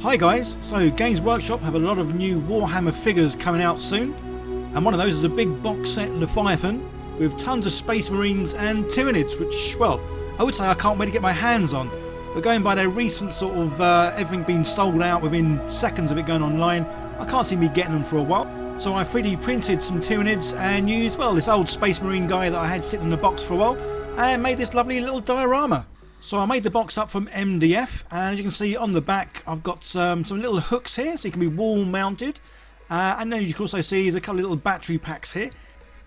Hi guys, so Games Workshop have a lot of new Warhammer figures coming out soon, and one of those is a big box set Leviathan with tons of Space Marines and Tyranids, which, well, I would say I can't wait to get my hands on. But going by their recent sort of everything being sold out within seconds of it going online, I can't see me getting them for a while. So I 3D printed some Tyranids and used, well, this old Space Marine guy that I had sitting in the box for a while and made this lovely little diorama. So I made the box up from MDF, and as you can see on the back I've got some little hooks here so you can be wall mounted, and then you can also see there's a couple of little battery packs here,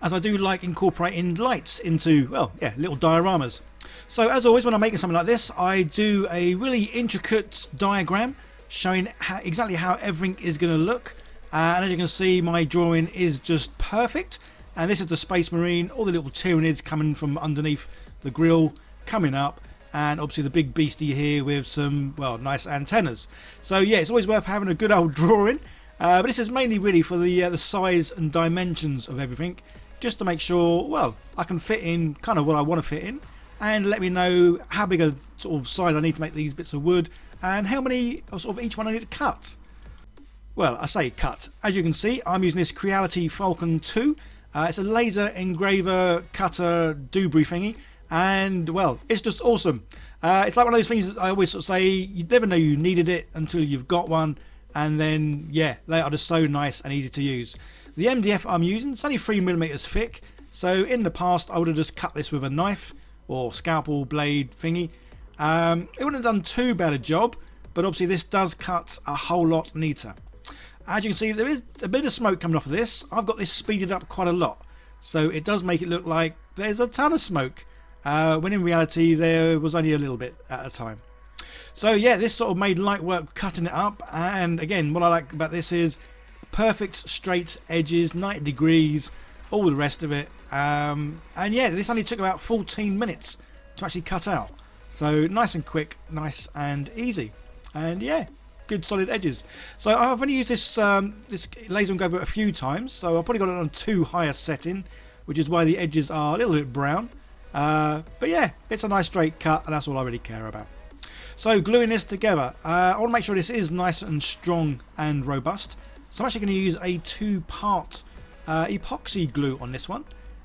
as I do like incorporating lights into, well, yeah, little dioramas. So as always when I'm making something like this, I do a really intricate diagram showing exactly how everything is going to look, and as you can see my drawing is just perfect. And this is the Space Marine, all the little Tyranids coming from underneath the grill coming up, and obviously the big beastie here with some, well, nice antennas. So yeah, it's always worth having a good old drawing, but this is mainly really for the size and dimensions of everything, just to make sure, well, I can fit in kind of what I want to fit in, and let me know how big a sort of size I need to make these bits of wood, and how many of sort of each one I need to cut. Well, I say cut. As you can see, I'm using this Creality Falcon 2. It's a laser engraver cutter doobry thingy, and well, it's just awesome. It's like one of those things that I always sort of say, you never know you needed it until you've got one, and then yeah, they are just so nice and easy to use. The MDF I'm using, it's only 3mm thick, so in the past I would have just cut this with a knife or scalpel blade thingy. It wouldn't have done too bad a job, but obviously this does cut a whole lot neater. As you can see, there is a bit of smoke coming off of this. I've got this speeded up quite a lot, so it does make it look like there's a ton of smoke, when in reality there was only a little bit at a time. So yeah, this sort of made light work cutting it up, and again what I like about this is perfect straight edges, 90 degrees, all the rest of it, and yeah, this only took about 14 minutes to actually cut out, so nice and quick, nice and easy, and yeah, good solid edges. So I've only used this this laser engraver a few times, so I've probably got it on too high a setting, which is why the edges are a little bit brown. But yeah, it's a nice straight cut, and that's all I really care about. So gluing this together, I want to make sure this is nice and strong and robust, so I'm actually going to use a 2-part epoxy glue on this one.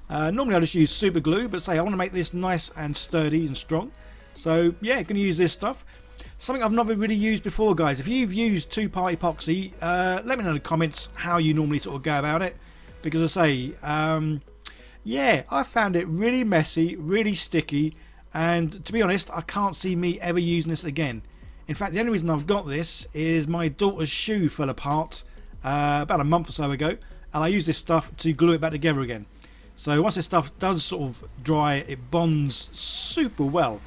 Normally I just use super glue, but say I want to make this nice and sturdy and strong, so yeah, going to use this stuff. Something I've never really used before, guys. If you've used 2-part epoxy, let me know in the comments how you normally sort of go about it, because I say yeah, I found it really messy, really sticky, and to be honest, I can't see me ever using this again. In fact, the only reason I've got this is my daughter's shoe fell apart about a month or so ago, and I used this stuff to glue it back together again. So once this stuff does sort of dry, it bonds super well.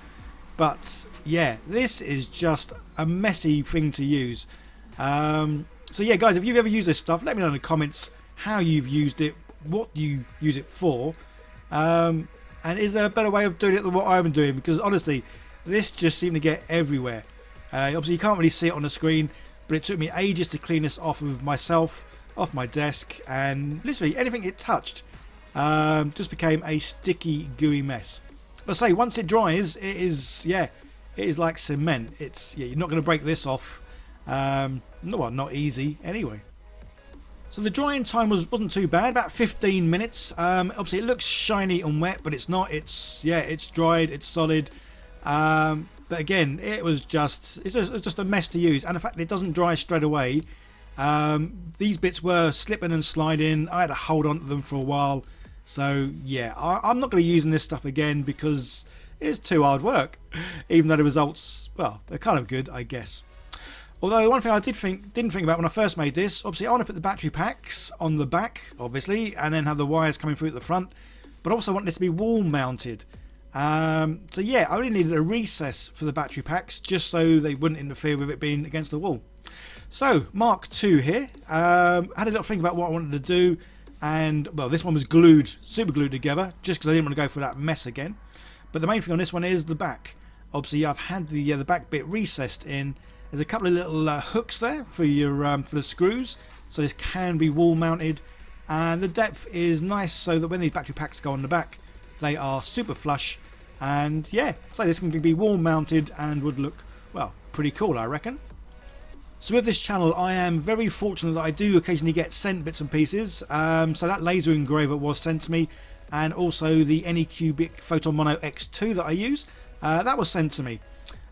But yeah, this is just a messy thing to use. So yeah, guys, if you've ever used this stuff, let me know in the comments how you've used it, what you use it for, and is there a better way of doing it than what I've been doing, because honestly this just seemed to get everywhere. Obviously you can't really see it on the screen, but it took me ages to clean this off of myself, off my desk, and literally anything it touched just became a sticky gooey mess. But say once it dries, it is, yeah, it is like cement. It's, yeah, you're not going to break this off, not easy anyway. So the drying time wasn't too bad, about 15 minutes. Obviously it looks shiny and wet, but it's not. It's, yeah, it's dried, it's solid. But again, it's just a mess to use, and the fact that it doesn't dry straight away. These bits were slipping and sliding. I had to hold on to them for a while. So yeah, I'm not going to be using this stuff again because it's too hard work. Even though the results, well, they're kind of good, I guess. Although one thing I didn't think about when I first made this, obviously I want to put the battery packs on the back, obviously, and then have the wires coming through at the front, but also I want this to be wall mounted. So yeah, I really needed a recess for the battery packs just so they wouldn't interfere with it being against the wall. So Mark II here, had a little think about what I wanted to do, and well, this one was glued, super glued together, just because I didn't want to go for that mess again. But the main thing on this one is the back. Obviously I've had the back bit recessed in. There's a couple of little hooks there for your for the screws, so this can be wall mounted, and the depth is nice so that when these battery packs go on the back, they are super flush, and yeah, so this can be wall mounted and would look, well, pretty cool, I reckon. So with this channel, I am very fortunate that I do occasionally get sent bits and pieces. So that laser engraver was sent to me, and also the Anycubic Photon Mono X2 that I use, that was sent to me.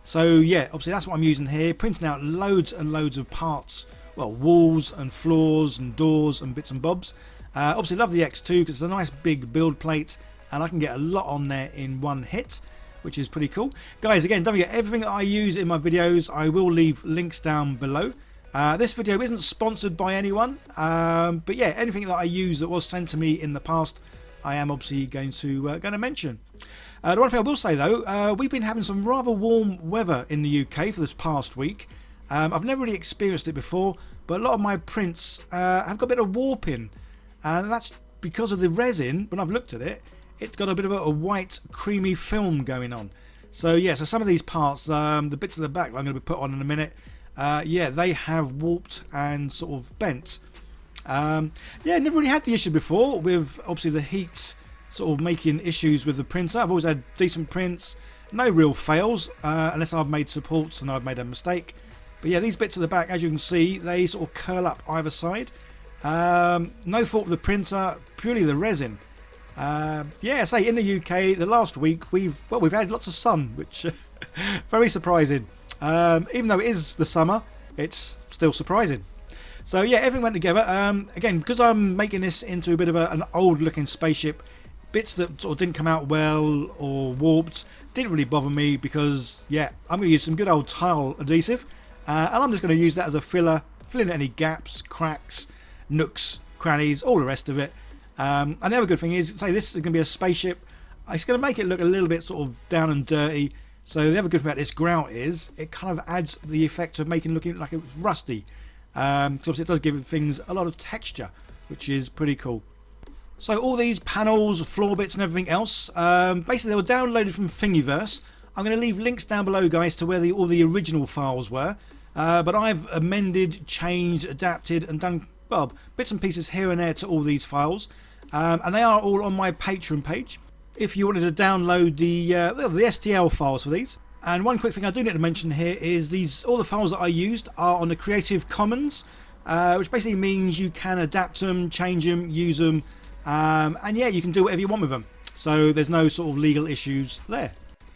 So yeah, obviously that's what I'm using here, printing out loads and loads of parts, well, walls and floors and doors and bits and bobs. Obviously love the X2 because it's a nice big build plate, and I can get a lot on there in one hit, which is pretty cool. Guys, again, don't forget, everything that I use in my videos, I will leave links down below. This video isn't sponsored by anyone, but yeah, anything that I use that was sent to me in the past, I am obviously going to mention. The one thing I will say though, we've been having some rather warm weather in the UK for this past week. I've never really experienced it before, but a lot of my prints have got a bit of warping, and that's because of the resin. When I've looked at it, it's got a bit of a white creamy film going on. So yeah, so some of these parts, the bits at the back that I'm going to put on in a minute, yeah, they have warped and sort of bent. Yeah, never really had the issue before with obviously the heat sort of making issues with the printer. I've always had decent prints, no real fails, unless I've made supports and I've made a mistake. But yeah, these bits at the back, as you can see, they sort of curl up either side. No fault with the printer, purely the resin. Yeah, say in the UK, the last week we've had lots of sun, which very surprising. Even though it is the summer, it's still surprising. So yeah, everything went together. Again, because I'm making this into a bit of an old looking spaceship, bits that sort of didn't come out well or warped didn't really bother me, because yeah, I'm going to use some good old tile adhesive, and I'm just going to use that as a filler, fill in any gaps, cracks, nooks, crannies, all the rest of it. And the other good thing is, say this is going to be a spaceship, it's going to make it look a little bit sort of down and dirty. So the other good thing about this grout is it kind of adds the effect of making it looking like it was rusty, because obviously it does give things a lot of texture, which is pretty cool. So all these panels, floor bits and everything else, basically they were downloaded from Thingiverse. I'm going to leave links down below, guys, to where all the original files were, but I've amended, changed, adapted and done, well, bits and pieces here and there to all these files, and they are all on my Patreon page if you wanted to download the STL files for these. And one quick thing I do need to mention here is all the files that I used are on the Creative Commons, which basically means you can adapt them, change them, use them, and yeah, you can do whatever you want with them, so there's no sort of legal issues there.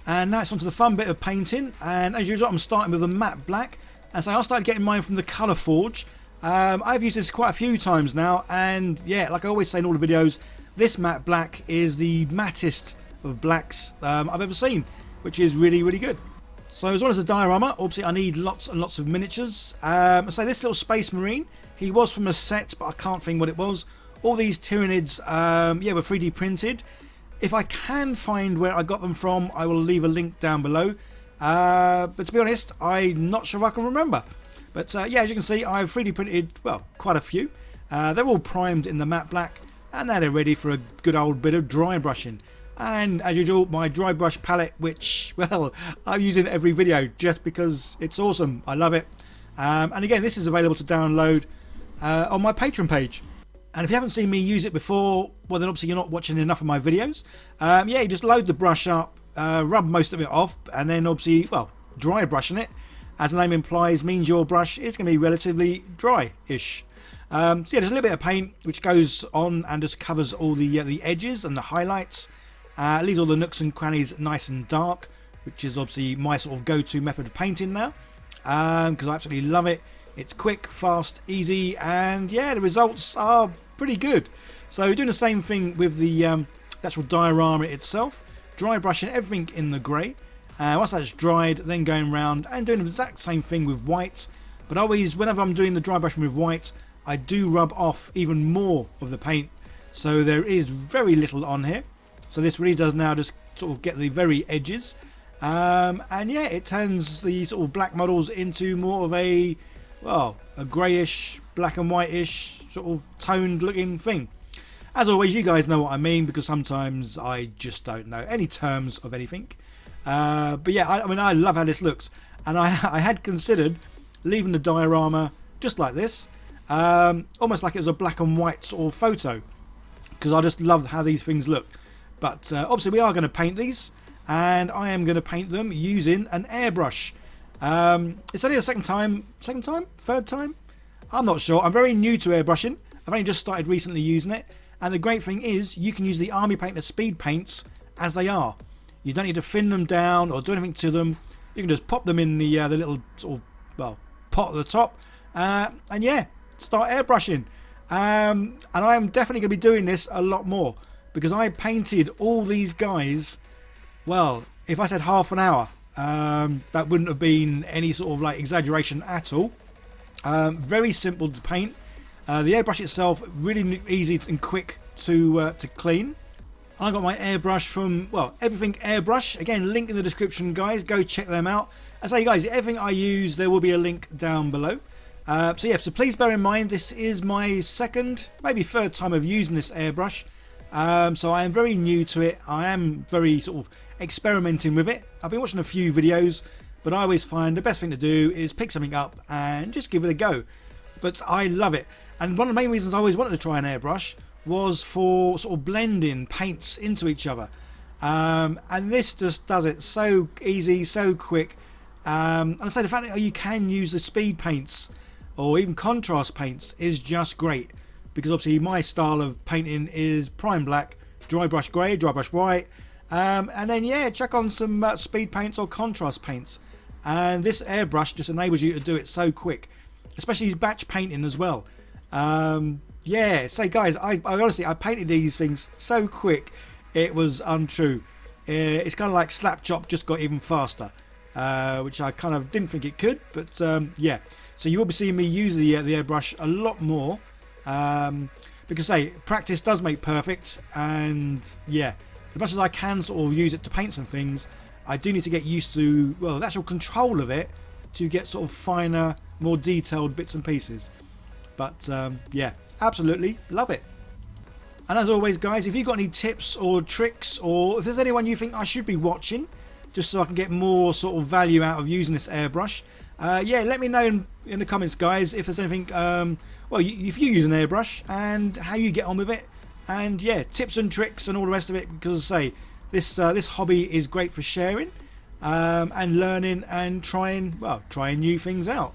And now it's on to the fun bit of painting, and as usual I'm starting with a matte black, and so I started getting mine from the Colour Forge. I've used this quite a few times now, and yeah, like I always say in all the videos, this matte black is the mattest of blacks I've ever seen, which is really, really good. So as well as the diorama, obviously I need lots and lots of miniatures. So this little space marine, he was from a set, but I can't think what it was. All these Tyranids, yeah, were 3D printed. If I can find where I got them from, I will leave a link down below. But to be honest, I'm not sure I can remember. But yeah, as you can see, I've 3D printed, well, quite a few. They're all primed in the matte black, and now they're ready for a good old bit of dry brushing. And as usual, my Drybrush palette, which, well, I'm using every video just because it's awesome. I love it. And again, this is available to download on my Patreon page. And if you haven't seen me use it before, well then obviously you're not watching enough of my videos. Yeah, you just load the brush up, rub most of it off, and then obviously, well, dry brushing it, as the name implies, means your brush is going to be relatively dry-ish. So yeah, there's a little bit of paint which goes on and just covers all the edges and the highlights. Leaves all the nooks and crannies nice and dark, which is obviously my sort of go-to method of painting now, because I absolutely love it. It's quick, fast, easy, and yeah, the results are pretty good. So doing the same thing with the actual diorama itself, dry brushing everything in the grey. Once that's dried, then going around and doing the exact same thing with white. But always, whenever I'm doing the dry brushing with white, I do rub off even more of the paint, so there is very little on here. So this really does now just sort of get the very edges, and yeah, it turns the sort of black models into more of a, well, a greyish, black and whitish sort of toned looking thing. As always, you guys know what I mean, because sometimes I just don't know any terms of anything. But yeah, I mean, I love how this looks, and I had considered leaving the diorama just like this, almost like it was a black and white sort of photo, because I just love how these things look. But obviously we are going to paint these, and I am going to paint them using an airbrush. It's only the third time? I'm not sure. I'm very new to airbrushing. I've only just started recently using it. And the great thing is you can use the Army Paint and Speed Paints as they are. You don't need to thin them down or do anything to them. You can just pop them in the little sort of, well, pot at the top. And yeah, start airbrushing. And I am definitely going to be doing this a lot more. Because I painted all these guys, well, if I said half an hour, that wouldn't have been any sort of like exaggeration at all. Very simple to paint. The airbrush itself really easy and quick to clean. I got my airbrush from, well, Everything Airbrush. Again, link in the description, guys. Go check them out. I say, guys, everything I use, there will be a link down below. So yeah, so please bear in mind this is my second, maybe third time of using this airbrush. So I am very new to it. I am very sort of experimenting with it. I've been watching a few videos, but I always find the best thing to do is pick something up and just give it a go. But I love it. And one of the main reasons I always wanted to try an airbrush was for sort of blending paints into each other. And this just does it so easy, so quick. And I say the fact that you can use the speed paints or even contrast paints is just great. Because obviously my style of painting is prime black, dry brush grey, dry brush white. And then yeah, chuck on some speed paints or contrast paints. And this airbrush just enables you to do it so quick. Especially his batch painting as well. Yeah, say guys, I honestly I painted these things so quick it was untrue. It's kind of like Slapchop just got even faster, which I kind of didn't think it could, but yeah. So you will be seeing me use the airbrush a lot more, because say practice does make perfect, and yeah, as much as I can sort of use it to paint some things, I do need to get used to, well, the actual control of it to get sort of finer, more detailed bits and pieces. But yeah, absolutely love it. And as always, guys, if you've got any tips or tricks, or if there's anyone you think I should be watching, just so I can get more sort of value out of using this airbrush, yeah, let me know in the comments, guys, if there's anything, well, if you use an airbrush and how you get on with it, and yeah, tips and tricks and all the rest of it. Because I say this hobby is great for sharing and learning and trying new things out.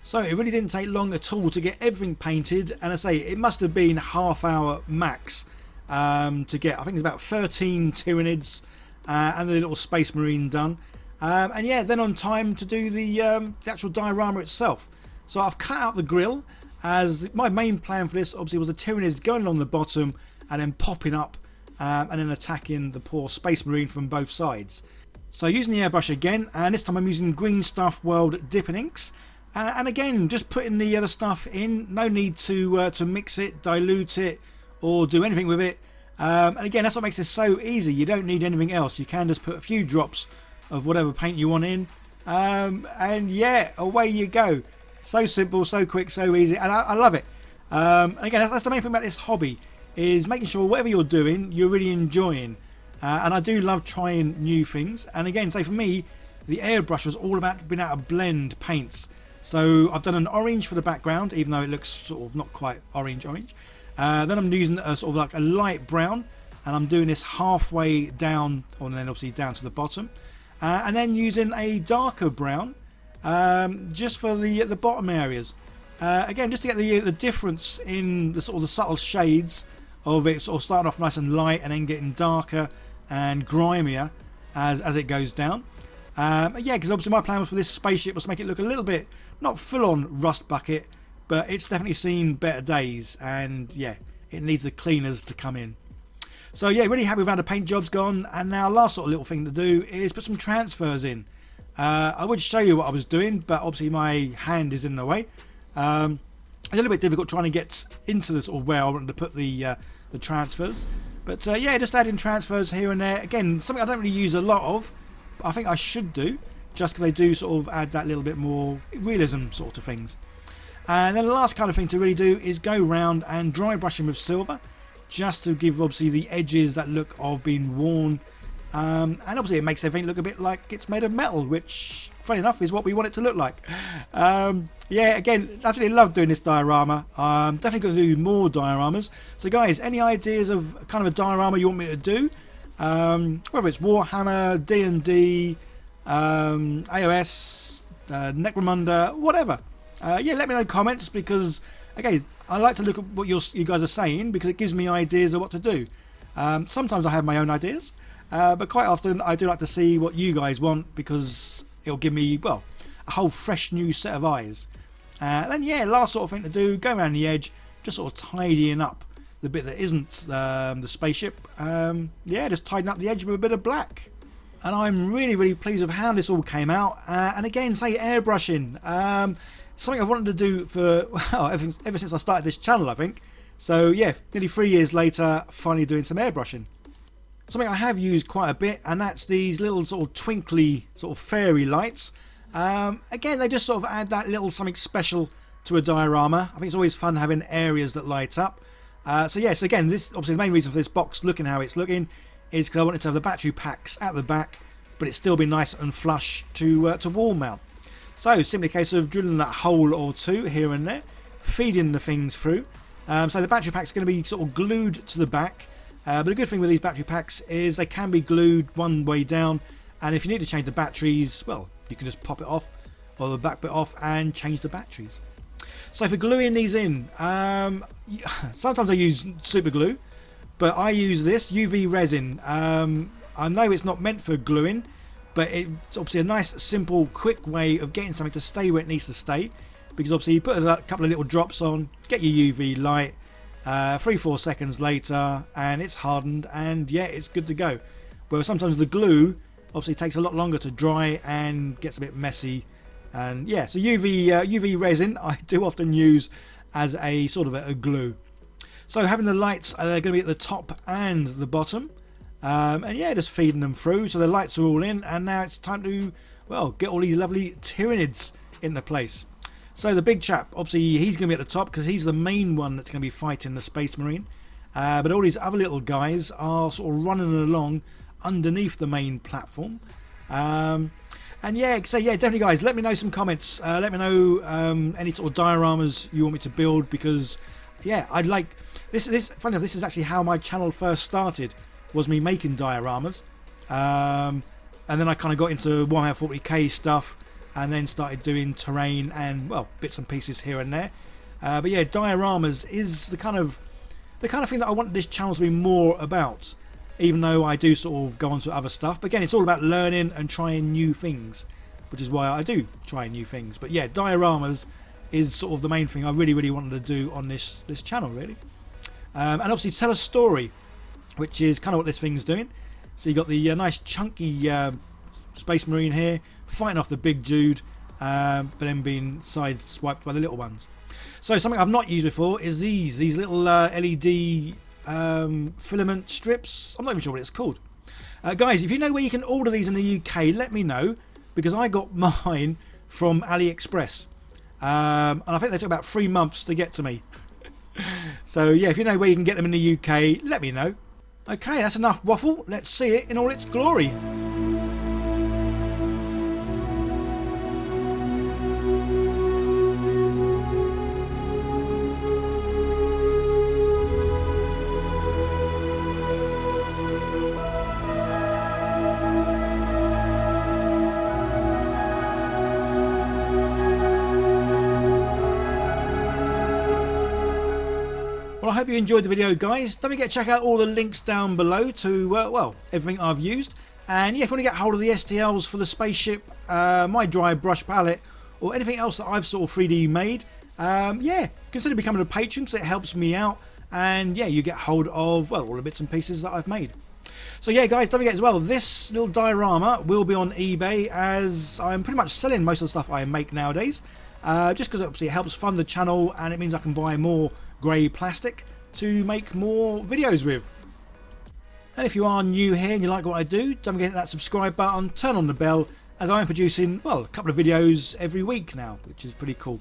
So it really didn't take long at all to get everything painted, and I say it must have been half hour max to get, I think it's about 13 Tyranids and the little Space Marine done, and yeah, then on time to do the actual diorama itself. So I've cut out the grill, as my main plan for this obviously was the Tyranids going along the bottom and then popping up and then attacking the poor Space Marine from both sides. So using the airbrush again, and this time I'm using Green Stuff World dipping inks. And again, just putting the other stuff in. No need to mix it, dilute it, or do anything with it. And again, that's what makes this so easy. You don't need anything else. You can just put a few drops of whatever paint you want in, and yeah, away you go. So simple, so quick, so easy, and I love it. And again, that's the main thing about this hobby, is making sure whatever you're doing, you're really enjoying. And I do love trying new things. And again, say for me, the airbrush was all about being able to blend paints. So I've done an orange for the background, even though it looks sort of not quite orange. Then I'm using a sort of like a light brown, and I'm doing this halfway down, and then obviously down to the bottom, and then using a darker brown just for the bottom areas. Again, just to get the difference in the sort of the subtle shades of it, sort of starting off nice and light and then getting darker and grimier as it goes down. Yeah, because obviously my plan was for this spaceship was to make it look a little bit, not full on rust bucket, but it's definitely seen better days, and yeah, it needs the cleaners to come in. So yeah, really happy with how the paint job's gone. And now last sort of little thing to do is put some transfers in. I would show you what I was doing, but obviously my hand is in the way. It's a little bit difficult trying to get into the sort of where I wanted to put the transfers, but yeah, just adding transfers here and there. Again, something I don't really use a lot of, but I think I should do, just because they do sort of add that little bit more realism sort of things. And then the last kind of thing to really do is go round and dry brushing with silver, just to give obviously the edges that look of being worn, and obviously it makes everything look a bit like it's made of metal, which funny enough is what we want it to look like. Yeah, again, absolutely love doing this diorama. I'm definitely going to do more dioramas. So guys, any ideas of kind of a diorama you want me to do, whether it's Warhammer, D&D, AOS, Necromunda, whatever. Yeah, let me know in comments, because again, I like to look at what you guys are saying, because it gives me ideas of what to do. Sometimes I have my own ideas, but quite often I do like to see what you guys want, because it'll give me, well, a whole fresh new set of eyes. Then yeah, last sort of thing to do, go around the edge, just sort of tidying up the bit that isn't the spaceship. Yeah, just tidying up the edge with a bit of black. And I'm really pleased with how this all came out. And again, say airbrushing. Something I've wanted to do for, well, ever since I started this channel, I think. So yeah, nearly 3 years later, finally doing some airbrushing. Something I have used quite a bit, and that's these little sort of twinkly sort of fairy lights. Again, they just sort of add that little something special to a diorama. I think it's always fun having areas that light up. So yes, again, this obviously the main reason for this box looking how it's looking is because I wanted to have the battery packs at the back, but it still be nice and flush to wall mount. So simply a case of drilling that hole or two here and there, feeding the things through. So the battery pack's going to be sort of glued to the back. But the good thing with these battery packs is they can be glued one way down, and if you need to change the batteries, well, you can just pop it off, or the back bit off, and change the batteries. So for gluing these in, sometimes I use super glue, but I use this UV resin. I know it's not meant for gluing, but it's obviously a nice, simple, quick way of getting something to stay where it needs to stay, because obviously you put a couple of little drops on, get your UV light, 3-4 seconds later, and it's hardened, and yeah, it's good to go. Whereas sometimes the glue obviously takes a lot longer to dry and gets a bit messy. And yeah, so UV resin I do often use as a sort of a glue. So having the lights, they're going to be at the top and the bottom, and yeah, just feeding them through. So the lights are all in, and now it's time to, well, get all these lovely Tyranids into place. So the big chap, obviously he's going to be at the top because he's the main one that's going to be fighting the Space Marine. But all these other little guys are sort of running along underneath the main platform. And yeah, so yeah, definitely guys, let me know some comments. Let me know any sort of dioramas you want me to build, because yeah, I'd like this. Funny enough, this is actually how my channel first started, was me making dioramas, and then I kind of got into Warhammer 40k stuff, and then started doing terrain and, well, bits and pieces here and there. But yeah, dioramas is the kind of thing that I want this channel to be more about, even though I do sort of go on to other stuff. But again, it's all about learning and trying new things, which is why I do try new things. But yeah, dioramas is sort of the main thing I really wanted to do on this channel, really. And obviously tell a story, which is kind of what this thing's doing. So you got the nice chunky Space Marine here fighting off the big dude, but then being side swiped by the little ones. So something I've not used before is these little LED filament strips. I'm not even sure what it's called. Guys, if you know where you can order these in the UK, let me know, because I got mine from AliExpress, and I think they took about 3 months to get to me. So yeah, if you know where you can get them in the UK, let me know. Okay, that's enough waffle. Let's see it in all its glory. Well, I hope you enjoyed the video, guys. Don't forget to check out all the links down below to, well, everything I've used. And yeah, if you want to get hold of the STLs for the spaceship, my Drybrush palette, or anything else that I've sort of 3D made, yeah, consider becoming a patron, because it helps me out. And yeah, you get hold of, well, all the bits and pieces that I've made. So yeah, guys, don't forget as well, this little diorama will be on eBay, as I'm pretty much selling most of the stuff I make nowadays. Just because obviously it helps fund the channel, and it means I can buy more grey plastic to make more videos with. And if you are new here and you like what I do, don't forget to hit that subscribe button, turn on the bell, as I am producing, well, a couple of videos every week now, which is pretty cool.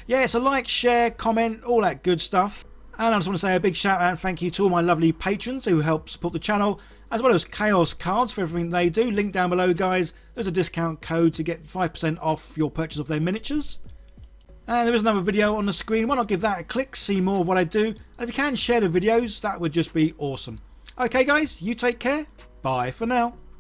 Yeah, so like, share, comment, all that good stuff. And I just want to say a big shout out and thank you to all my lovely patrons who help support the channel, as well as Chaos Cards for everything they do. Link down below, guys. There's a discount code to get 5% off your purchase of their miniatures. And there is another video on the screen. Why not give that a click, see more of what I do. And if you can share the videos, that would just be awesome. Okay guys, you take care. Bye for now.